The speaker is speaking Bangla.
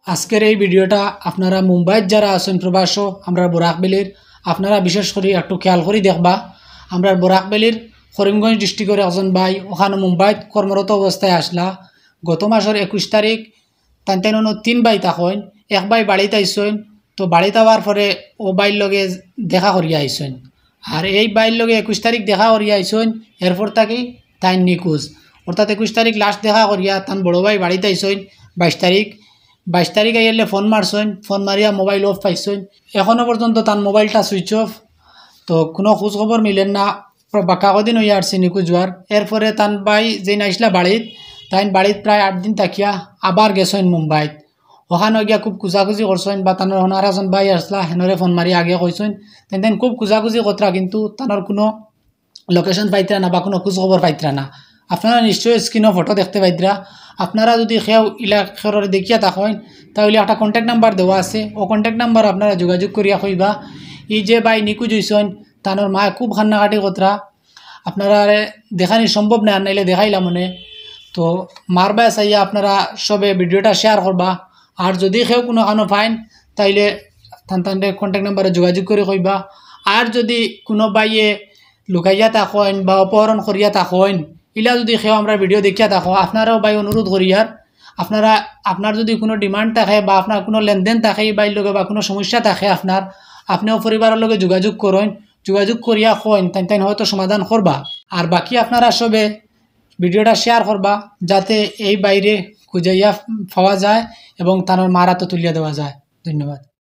আজকের এই ভিডিওটা আপনারা মুম্বাইত যারা আছেন প্রবাস আমরা বরাকবেলির আপনারা বিশেষ করে একটু খেয়াল করে দেখবা। আমরা বরাকবেলির করিমগঞ্জ ডিস্ট্রিক্টের একজন ভাই ওখানে মুম্বাইত কর্মরত অবস্থায় আসলা। গত মাসের 21 তারিখ তান 3 ভাই তখন এক ভাই বাড়িতে আইসেন। তো বাড়িতে আওয়ার পরে ও বাইর লগে দেখা করিয়া আইসেন। আর এই বাইর লগে 21 তারিখ দেখা করিয়া আইসেন। এরপর তাকে তাই নিখোঁজ, অর্থাৎ 21 তারিখ লাস্ট দেখা করিয়া তান বড় ভাই বাড়িতে আইসেন। 22 তারিখ আইলে ফোন মারছেন, ফোন মারিয়া মোবাইল অফ পাইছেন। এখনও পর্যন্ত তার মোবাইলটা সুইচ অফ। তো কোনো খোঁজ খবর মিলেন না, বাক্কা কদিন হইয়া আসছে নিখোঁজ হওয়ার। এরপরে তান ভাই যে নাইসলা বাড়িত, তাই বাড়িত প্রায় 8 দিন থাকিয়া আবার গেছেন মুম্বাইত। ওখানে গিয়া খুব খুঁজাখুঁজি করছেন বা তানোর ওনার একজন ভাই আসলা হেনরে ফোন মারি আগে কইছেন। তেন খুব খুঁজাখুঁজি কতরা, কিন্তু তানোর কোনো লোকেশন পাইতরা না বা কোনো খোঁজ খবর পাইতরা না। আপনারা নিশ্চয়ই স্ক্রিনও ফটো দেখতে পাইতরা। আপনারা যদি সেও ইলাকার দেখিয়া থাকেন তাহলে একটা কন্ট্যাক্ট নাম্বার দেওয়া আছে, ও কন্ট্যাক্ট নাম্বার আপনারা যোগাযোগ করিয়া কইবা এই যে ভাই নিখোঁজ হইছেন তানোর মা খুব কান্নাকাটি কতরা। আপনারা দেখানি সম্ভব না, আর নাইলে দেখাইলাম মনে। তো মারবা চাইয়া আপনারা সবে ভিডিওটা শেয়ার করবা। আর যদি কেউ কোনো কানো পাইন তাইলে তানরে কন্ট্যাক্ট নাম্বারে যোগাযোগ করে কইবা। আর যদি কোনো বাইয়ে লুকাইয়া থাকেন বা অপহরণ করিয়া থাকেন, ইলা যদি কেউ আমরা ভিডিও দেখিয়া থাকো, আপনারাও ভাই অনুরোধ করিয়ার আপনারা আপনার যদি কোনো ডিমান্ড থাকে বা আপনার কোনো লেনদেন থাকে এই বাইর লগে বা কোনো সমস্যা থাকে আপনার, আপনিও পরিবারের লগে যোগাযোগ করেন। যোগাযোগ করিয়া কইন তাই হয়তো সমাধান করবা। আর বাকি আপনারা সবে ভিডিওটা শেয়ার করবা যাতে এই বাইরে খুঁজাইয়া পাওয়া যায় এবং তার মারাতো তুলিয়া দেওয়া যায়। ধন্যবাদ।